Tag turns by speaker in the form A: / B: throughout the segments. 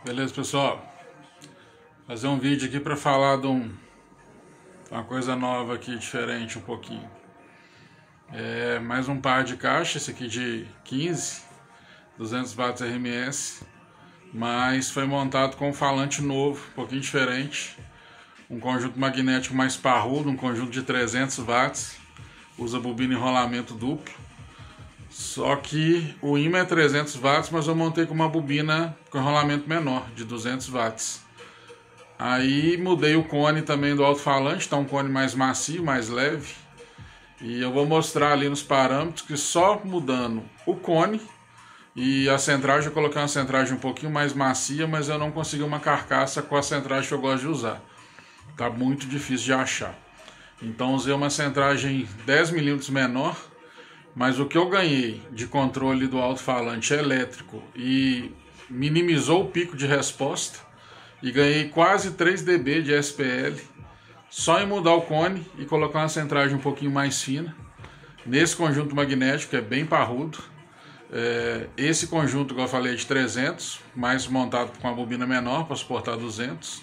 A: Beleza, pessoal? Fazer um vídeo aqui para falar de uma coisa nova aqui, diferente um pouquinho. Mais um par de caixa, esse aqui de 15, 200 watts RMS, mas foi montado com um falante novo, um pouquinho diferente. Um conjunto magnético mais parrudo, um conjunto de 300 watts, usa bobina enrolamento duplo. Só que o ímã é 300 watts, mas eu montei com uma bobina com enrolamento menor, de 200 watts. Aí mudei o cone também do alto-falante, está um cone mais macio, mais leve. E eu vou mostrar ali nos parâmetros que só mudando o cone e a centragem, eu coloquei uma centragem um pouquinho mais macia, mas eu não consegui uma carcaça com a centragem que eu gosto de usar. Tá muito difícil de achar. Então usei uma centragem 10 mm menor. Mas o que eu ganhei de controle do alto-falante elétrico e minimizou o pico de resposta e ganhei quase 3 dB de SPL só em mudar o cone e colocar uma centragem um pouquinho mais fina nesse conjunto magnético que é bem parrudo. Esse conjunto, como eu falei, é de 300, mas montado com uma bobina menor para suportar 200.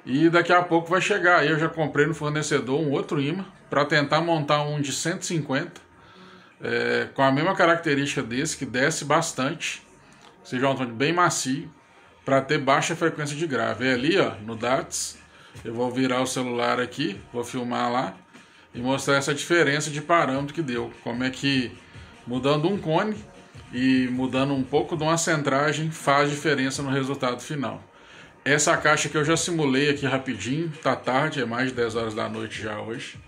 A: E daqui a pouco vai chegar, aí eu já comprei no fornecedor um outro ímã para tentar montar um de 150. Com a mesma característica desse, que desce bastante, seja um automatic bem macio, para ter baixa frequência de grave. Ali, ó, no DATS, eu vou virar o celular aqui, vou filmar lá e mostrar essa diferença de parâmetro que deu. Como é que mudando um cone e mudando um pouco de uma centragem faz diferença no resultado final. Essa caixa que eu já simulei aqui rapidinho, tá tarde, é mais de 10 horas da noite já hoje.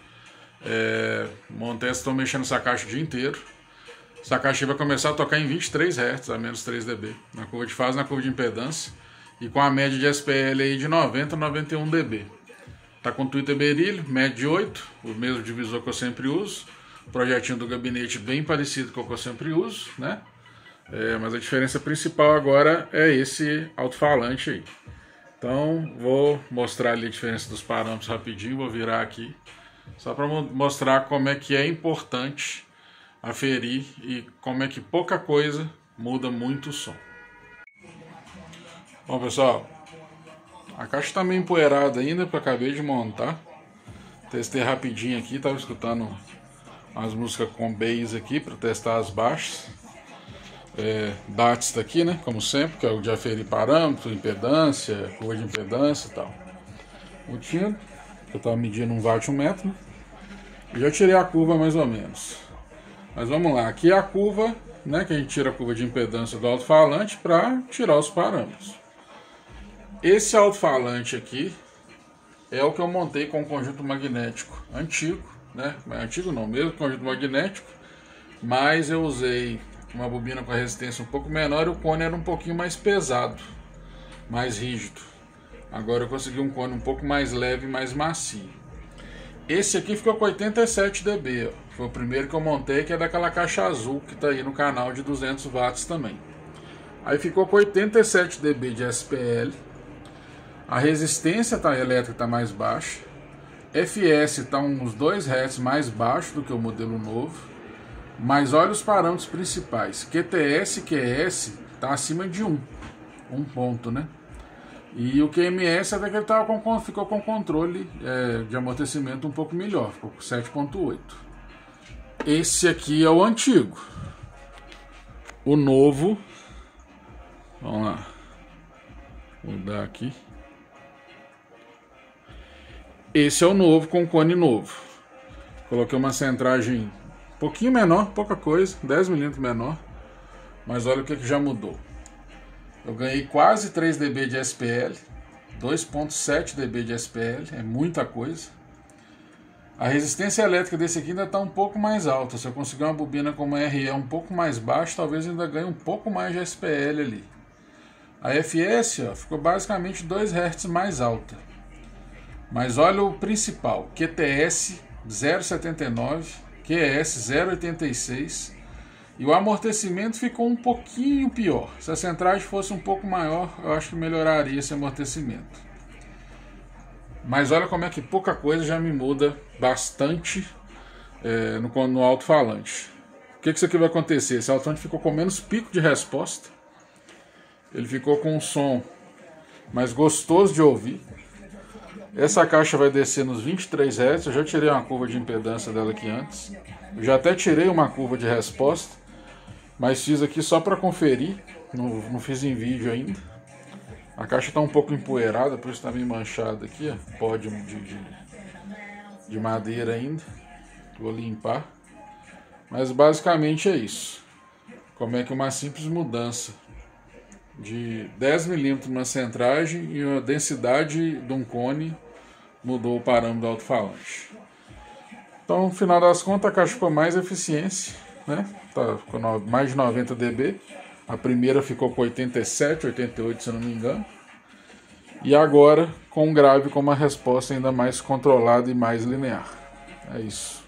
A: Montei, estou mexendo essa caixa o dia inteiro. Essa caixa vai começar a tocar em 23 Hz, a menos 3 dB, na curva de fase, na curva de impedância, e com a média de SPL aí de 90 a 91 dB. Tá com Twitter Berilho, média de 8, o mesmo divisor que eu sempre uso. Projetinho do gabinete bem parecido com o que eu sempre uso, né? Mas a diferença principal agora é esse alto-falante aí. Então vou mostrar ali a diferença dos parâmetros rapidinho, vou virar aqui. Só para mostrar como é que é importante aferir e como é que pouca coisa muda muito o som. Bom, pessoal, a caixa está meio empoeirada ainda, porque eu acabei de montar. Testei rapidinho aqui, estava escutando as músicas com bass aqui para testar as baixas. DATS está aqui, né, como sempre, que é o de aferir parâmetro, impedância, curva de impedância e tal. O tino, que eu estava medindo 1 watt 1 metro, né? E já tirei a curva mais ou menos. Mas vamos lá, aqui é a curva, né, que a gente tira a curva de impedância do alto-falante para tirar os parâmetros. Esse alto-falante aqui é o que eu montei com um conjunto magnético antigo, né? Antigo não, mesmo conjunto magnético, mas eu usei uma bobina com a resistência um pouco menor e o cone era um pouquinho mais pesado, mais rígido. Agora eu consegui um cone um pouco mais leve e mais macio. Esse aqui ficou com 87 dB, ó. Foi o primeiro que eu montei, que é daquela caixa azul que está aí no canal de 200 watts também. Aí ficou com 87 dB de SPL. A resistência elétrica está mais baixa. FS está uns 2 Hz mais baixo do que o modelo novo. Mas olha os parâmetros principais. QTS e QS está acima de 1 ponto, né? E o QMS até que ele ficou com controle de amortecimento um pouco melhor, ficou com 7.8. Esse aqui é o antigo. O novo, vamos lá, vou mudar aqui. Esse é o novo com cone novo. Coloquei uma centragem um pouquinho menor, pouca coisa, 10 mm menor. Mas olha o que já mudou. Eu ganhei quase 3 dB de SPL, 2.7 dB de SPL, é muita coisa. A resistência elétrica desse aqui ainda está um pouco mais alta. Se eu conseguir uma bobina com uma RE um pouco mais baixa, talvez ainda ganhe um pouco mais de SPL ali. A FS, ó, ficou basicamente 2 Hz mais alta. Mas olha o principal, QTS 0.79, QS 0.86. E o amortecimento ficou um pouquinho pior. Se a centragem fosse um pouco maior, eu acho que melhoraria esse amortecimento. Mas olha como é que pouca coisa já me muda bastante no alto-falante. O que isso aqui vai acontecer? Esse alto-falante ficou com menos pico de resposta. Ele ficou com um som mas gostoso de ouvir. Essa caixa vai descer nos 23 Hz, eu já tirei uma curva de impedância dela aqui antes. Eu já até tirei uma curva de resposta, mas fiz aqui só para conferir, não fiz em vídeo ainda. A caixa está um pouco empoeirada, por isso está meio manchada aqui, ó, pó de madeira ainda. Vou limpar. Mas basicamente é isso. Como é que uma simples mudança de 10 milímetros na centragem e a densidade de um cone mudou o parâmetro do alto-falante. Então, no final das contas, a caixa ficou mais eficiência, né? Ficou mais de 90 dB. A primeira ficou com 87, 88, se eu não me engano. E agora, com um grave com uma resposta ainda mais controlada e mais linear. É isso.